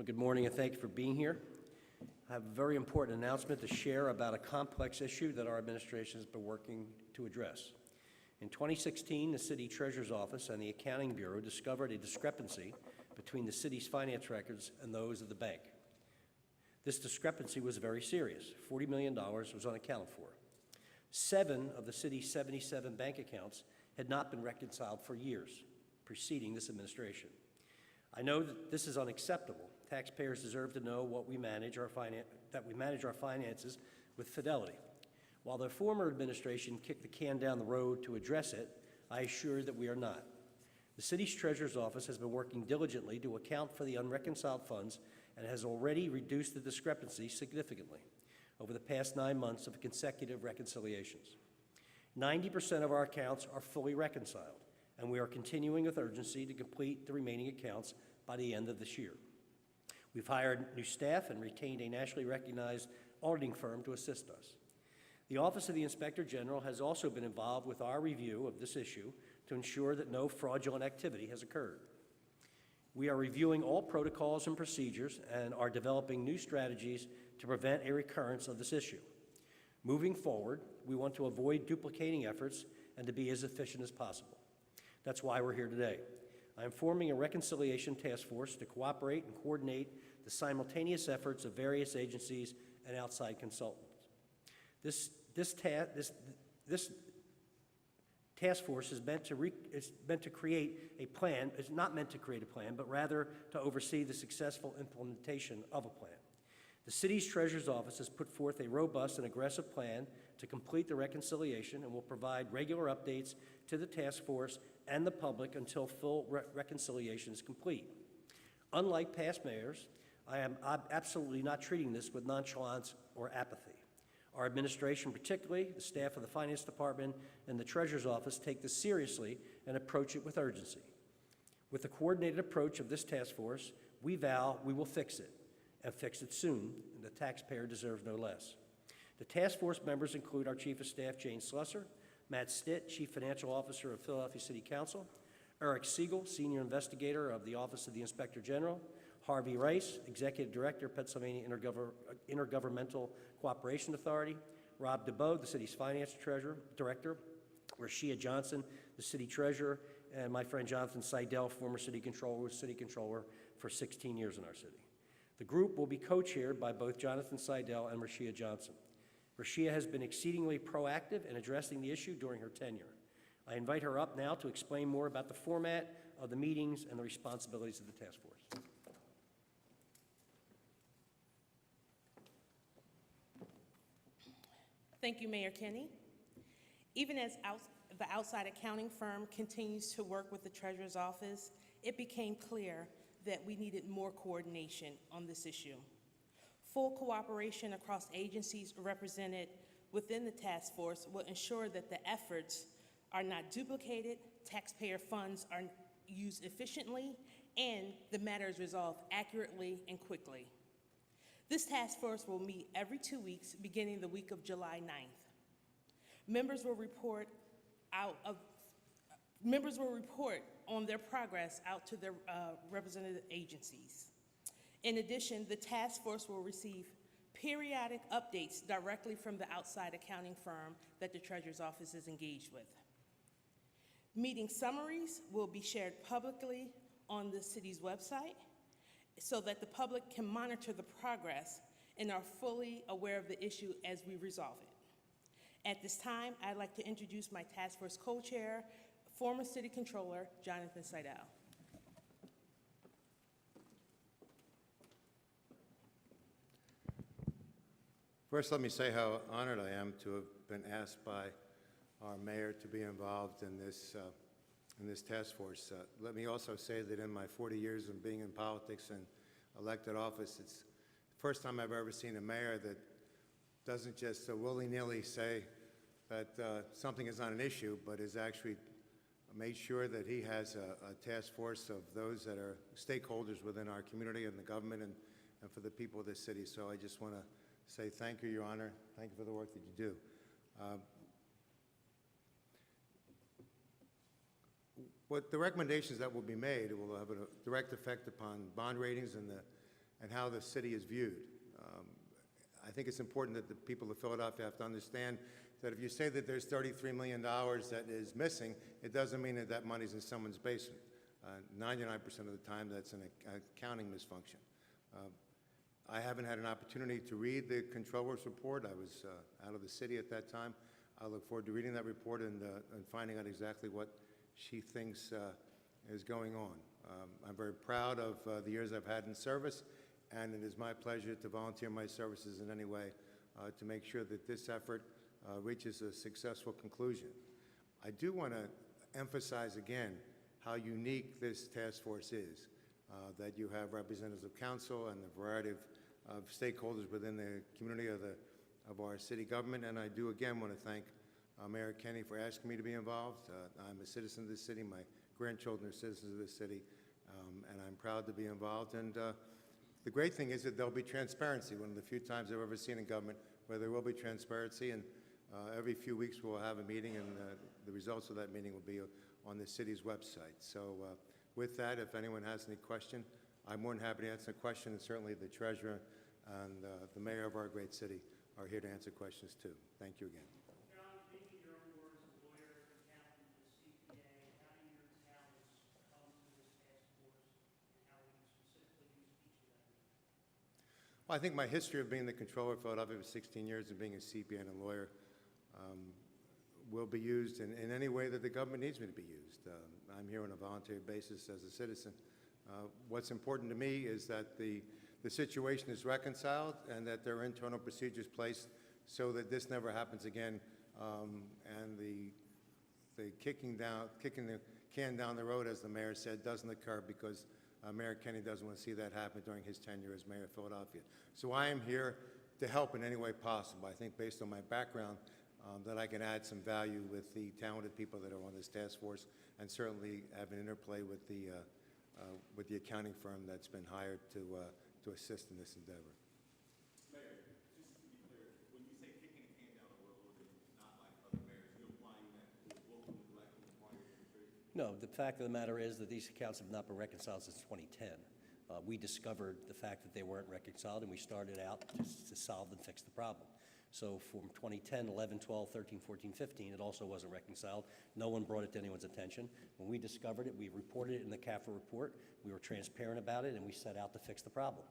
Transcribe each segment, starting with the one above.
Well, good morning and thank you for being here. I have a very important announcement to share about a complex issue that our administration has been working to address. In 2016, the City Treasurer's Office and the Accounting Bureau discovered a discrepancy between the city's finance records and those of the bank. This discrepancy was very serious. $40 million was unaccounted for. 7 of the city's 77 bank accounts had not been reconciled for years preceding this administration. I know that this is unacceptable. Taxpayers deserve to know that we manage our finances with fidelity. While the former administration kicked the can down the road to address it, I assure that we are not. The city's treasurer's office has been working diligently to account for the unreconciled funds and has already reduced the discrepancy significantly over the past 9 months of consecutive reconciliations. 90% of our accounts are fully reconciled, and we are continuing with urgency to complete the remaining accounts by the end of this year. We've hired new staff and retained a nationally recognized auditing firm to assist us. The Office of the Inspector General has also been involved with our review of this issue to ensure that no fraudulent activity has occurred. We are reviewing all protocols and procedures and are developing new strategies to prevent a recurrence of this issue. Moving forward, we want to avoid duplicating efforts and to be as efficient as possible. That's why we're here today. I am forming a reconciliation task force to cooperate and coordinate the simultaneous efforts of various agencies and outside consultants. This task force is meant to create a plan. It's not meant to create a plan, but rather to oversee the successful implementation of a plan. The city's treasurer's office has put forth a robust and aggressive plan to complete the reconciliation and will provide regular updates to the task force and the public until full reconciliation is complete. Unlike past mayors, I am absolutely not treating this with nonchalance or apathy. Our administration, particularly the staff of the Finance Department and the Treasurer's Office, take this seriously and approach it with urgency. With the coordinated approach of this task force, we vow we will fix it, and fix it soon, and the taxpayer deserves no less. The task force members include our Chief of Staff, Jane Slusser, Matt Stitt, Chief Financial Officer of Philadelphia City Council, Eric Siegel, Senior Investigator of the Office of the Inspector General, Harvey Rice, Executive Director, Pennsylvania Intergovernmental Cooperation Authority, Rob DeBoe, the city's Finance Director, Rashia Johnson, the City Treasurer, and my friend Jonathan Seidel, former City Controller, who was City Controller for 16 years in our city. The group will be co-chaired by both Jonathan Seidel and Rashia Johnson. Rashia has been exceedingly proactive in addressing the issue during her tenure. I invite her up now to explain more about the format of the meetings and the responsibilities of the task force. Thank you, Mayor Kenney. Even as the outside accounting firm continues to work with the Treasurer's Office, it became clear that we needed more coordination on this issue. Full cooperation across agencies represented within the task force will ensure that the efforts are not duplicated, taxpayer funds are used efficiently, and the matter is resolved accurately and quickly. This task force will meet every 2 weeks, beginning the week of July 9th. Members will report on their progress out to their representative agencies. In addition, the task force will receive periodic updates directly from the outside accounting firm that the Treasurer's Office is engaged with. Meeting summaries will be shared publicly on the city's website so that the public can monitor the progress and are fully aware of the issue as we resolve it. At this time, I'd like to introduce my task force co-chair, former City Controller, Jonathan Seidel. First, let me say how honored I am to have been asked by our mayor to be involved in this task force. Let me also say that in my 40 years of being in politics and elected office, it's the first time I've ever seen a mayor that doesn't just willy-nilly say that something is not an issue, but has actually made sure that he has a task force of those that are stakeholders within our community and the government and for the people of this city. So I just want to say thank you, Your Honor. Thank you for the work that you do. What the recommendations that will be made will have a direct effect upon bond ratings and and how the city is viewed. I think it's important that the people of Philadelphia have to understand that if you say that there's $33 million that is missing, it doesn't mean that that money's in someone's basement. 99% of the time, that's an accounting misfunction. I haven't had an opportunity to read the Comptroller's report. I was out of the city at that time. I look forward to reading that report and finding out exactly what she thinks is going on. I'm very proud of the years I've had in service, and it is my pleasure to volunteer my services in any way to make sure that this effort reaches a successful conclusion. I do want to emphasize again how unique this task force is, that you have representatives of council and a variety of stakeholders within the community of our city government, and I do again want to thank Mayor Kenney for asking me to be involved. I'm a citizen of this city, my grandchildren are citizens of this city, and I'm proud to be involved. And the great thing is that there'll be transparency, one of the few times I've ever seen in government where there will be transparency, and every few weeks we'll have a meeting, and the results of that meeting will be on the city's website. So with that, if anyone has any question, I'm more than happy to answer a question, and certainly the treasurer and the mayor of our great city are here to answer questions too. Thank you again. John, thinking your own words as a lawyer, accountant, and CPA, how do your talents come to this task force, and how will you specifically use each of them? Well, I think my history of being the controller of Philadelphia for 16 years and being a CPA and a lawyer will be used in any way that the government needs me to be used. I'm here on a voluntary basis as a citizen. What's important to me is that the situation is reconciled and that there are internal procedures placed so that this never happens again, and the kicking the can down the road, as the mayor said, doesn't occur because Mayor Kenney doesn't want to see that happen during his tenure as mayor of Philadelphia. So I am here to help in any way possible. I think based on my background that I can add some value with the talented people that are on this task force, and certainly have an interplay with the accounting firm that's been hired to assist in this endeavor. Mayor, just to be clear, when you say kicking the can down the road and not like other mayors, you're implying that there's willful neglect on the part of the administration? No, the fact of the matter is that these accounts have not been reconciled since 2010. We discovered the fact that they weren't reconciled, and we started out to solve and fix the problem. So from 2010, 11, 12, 13, 14, 15, it also wasn't reconciled. No one brought it to anyone's attention. When we discovered it, we reported it in the CAFR report. We were transparent about it, and we set out to fix the problem.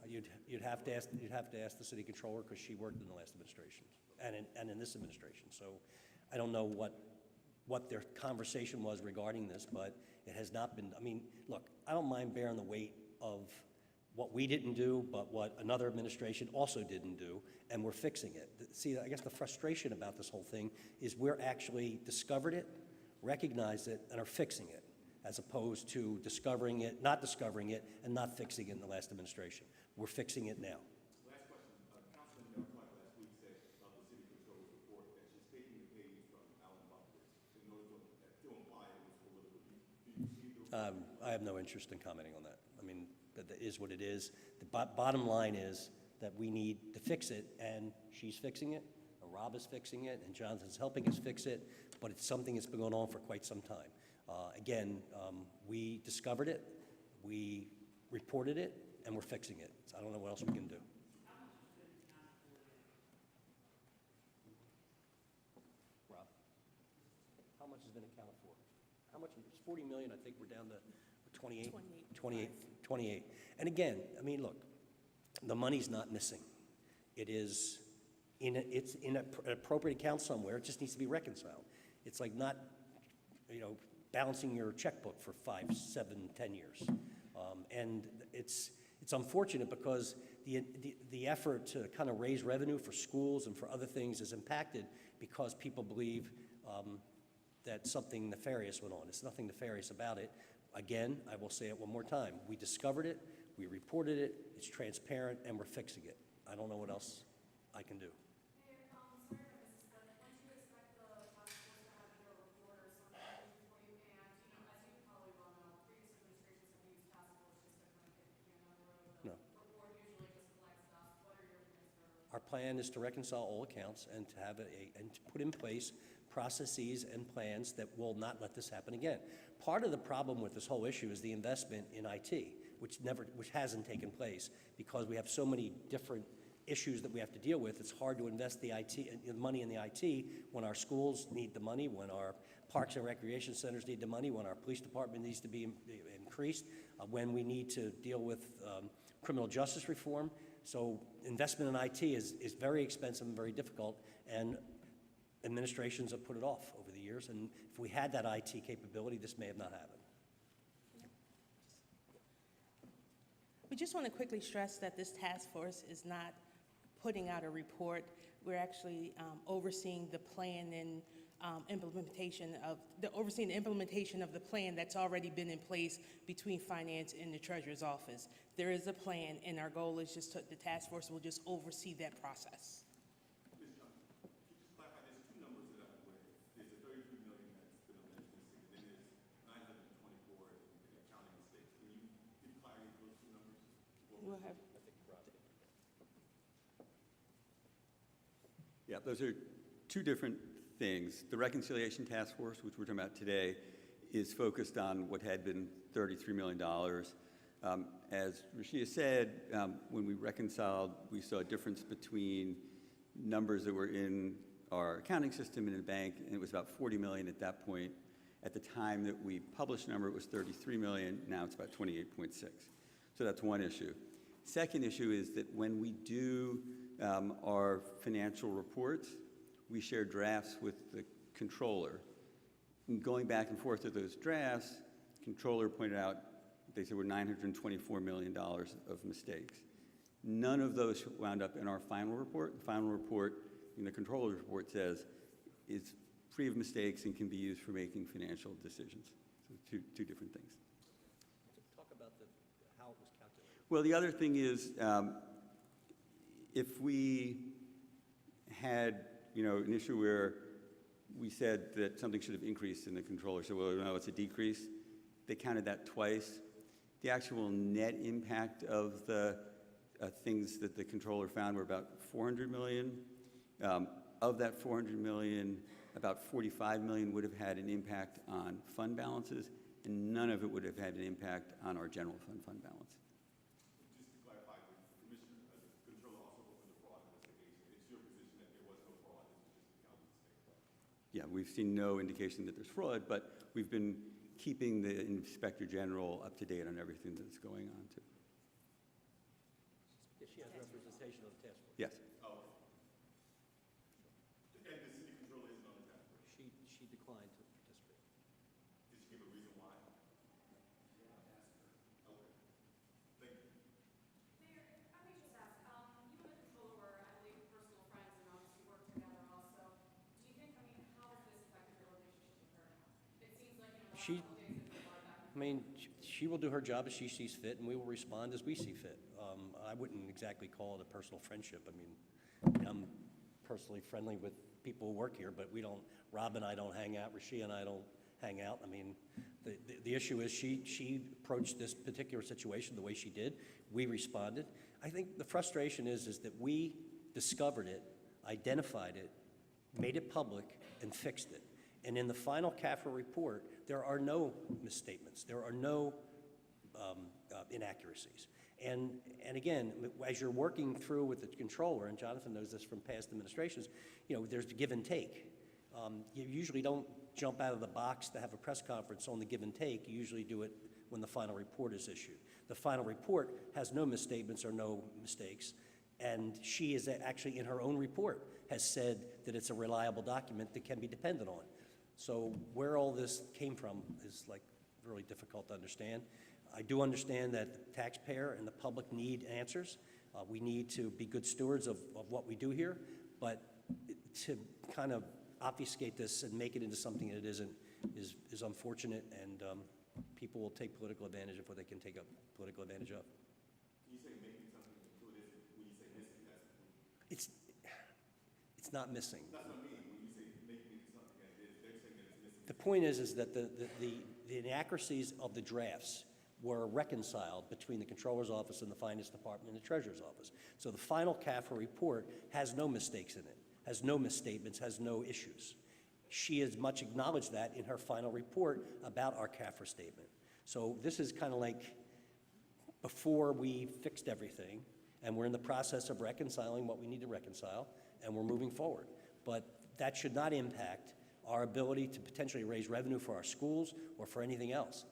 You'd have to ask the city controller, because she worked in the last administration and in this administration. So I don't know what their conversation was regarding this, but it has not been. I mean, look, I don't mind bearing the weight of what we didn't do, but what another administration also didn't do, and we're fixing it. See, I guess the frustration about this whole thing is we're actually discovered it, recognized it, and are fixing it, as opposed to discovering it, and not fixing it in the last administration. We're fixing it now. Last question. Councilman Delphi last week said about the city controller's report that she's taking the page from Alan Buckler's in order to imply it was political. Do you see those? I have no interest in commenting on that. I mean, that is what it is. The bottom line is that we need to fix it, and she's fixing it, and Rob is fixing it, and Jonathan's helping us fix it, but it's something that's been going on for quite some time. Again, we discovered it, we reported it, and we're fixing it. So I don't know what else we can do. Rob, how much has been accounted for? How much? It's 40 million. I think we're down to 28. And again, I mean, look, the money's not missing. It's in an appropriate account somewhere. It just needs to be reconciled. It's like not, balancing your checkbook for 5, 7, 10 years. And it's unfortunate because the effort to kind of raise revenue for schools and for other things is impacted because people believe that something nefarious went on. It's nothing nefarious about it. Again, I will say it one more time. We discovered it, we reported it, it's transparent, and we're fixing it. I don't know what else I can do. Mayor, sorry if I missed this, but when do you expect the task force to have either a report or something for you? And, as you probably well know, previous administrations have used task force just to kind of get the can down the road. No. The report usually just collects stuff. What are your plans for? Our plan is to reconcile all accounts and to have and to put in place processes and plans that will not let this happen again. Part of the problem with this whole issue is the investment in IT, which hasn't taken place because we have so many different issues that we have to deal with. It's hard to invest the money in the IT when our schools need the money, when our parks and recreation centers need the money, when our police department needs to be increased, when we need to deal with criminal justice reform. So investment in IT is very expensive and very difficult, and administrations have put it off over the years. And if we had that IT capability, this may have not happened. We just want to quickly stress that this task force is not putting out a report. We're actually overseeing the plan and implementation of the plan that's already been in place between finance and the treasurer's office. There is a plan, and our goal is just the task force will just oversee that process. Ms. Johnson, can you just clarify, there's two numbers that I'm aware of. There's the 33 million that's been alleged missing, and then there's 924 in accounting mistakes. Can you give clarity to those two numbers? We'll have, Yeah, those are two different things. The Reconciliation Task Force, which we're talking about today, is focused on what had been $33 million. As Rashia said, when we reconciled, we saw a difference between numbers that were in our accounting system and in the bank, and it was about $40 million at that point. At the time that we published the number, it was $33 million. Now it's about 28.6. So that's one issue. Second issue is that when we do our financial reports, we share drafts with the controller. And going back and forth to those drafts, the controller pointed out, they said we're $924 million of mistakes. None of those wound up in our final report. The final report in the controller's report says it's free of mistakes and can be used for making financial decisions. So two different things. Talk about how it was calculated. Well, the other thing is, if we had, an issue where we said that something should have increased and the controller said, well, no, it's a decrease, they counted that twice. The actual net impact of the things that the controller found were about $400 million. Of that $400 million, about $45 million would have had an impact on fund balances, and none of it would have had an impact on our general fund balance. Just to clarify, the commissioner, the controller also opened a fraud investigation. It's your position that there was no fraud, this was just accounting mistake. Yeah, we've seen no indication that there's fraud, but we've been keeping the Inspector General up to date on everything that's going on, too. She has representation of the task force. Yes. Oh. And the city controller isn't on the task force. She declined to participate. Did she give a reason why? Okay. Thank you. Mayor, if I may just ask, you and the controller were, I believe, personal friends and obviously worked together also. Do you think, how has this affected your relationship with her now? It seems like, the last She- couple days have been a lot of back and I mean, she will do her job as she sees fit, and we will respond as we see fit. I wouldn't exactly call it a personal friendship. I mean, I'm personally friendly with people who work here, but we don't, Rob and I don't hang out, Rashia and I don't hang out. I mean, the issue is she approached this particular situation the way she did. We responded. I think the frustration is that we discovered it, identified it, made it public, and fixed it. And in the final CAFR report, there are no misstatements. There are no inaccuracies. And again, as you're working through with the controller, and Jonathan knows this from past administrations, there's give and take. You usually don't jump out of the box to have a press conference on the give and take. You usually do it when the final report is issued. The final report has no misstatements or no mistakes, and she is actually in her own report has said that it's a reliable document that can be depended on. So where all this came from is really difficult to understand. I do understand that the taxpayer and the public need answers. We need to be good stewards of what we do here, but to kind of obfuscate this and make it into something that it isn't is unfortunate, and people will take political advantage of what they can take up political advantage of. You say making something into it, when you say missing, that's... It's not missing. That's what I mean, when you say making it into something, they're saying that it's missing. The point is that the inaccuracies of the drafts were reconciled between the Controller's Office and the Finance Department and the Treasurer's Office. So the final CAFR report has no mistakes in it, has no misstatements, has no issues. she has much acknowledged that in her final report about our CAFR statement. So this is kind of like before we fixed everything, and we're in the process of reconciling what we need to reconcile, and we're moving forward. But that should not impact our ability to potentially raise revenue for our schools or for anything else.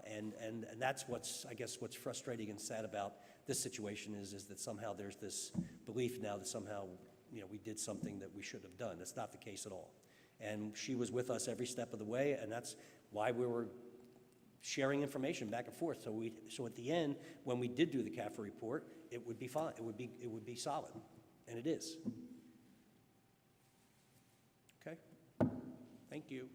And that's what's, I guess, what's frustrating and sad about this situation is that somehow there's this belief now that somehow, you know, we did something that we shouldn't have done. That's not the case at all. And she was with us every step of the way, and that's why we were sharing information back and forth. So at the end, when we did do the CAFR report, it would be fine. It would be solid, and it is. Okay. Thank you.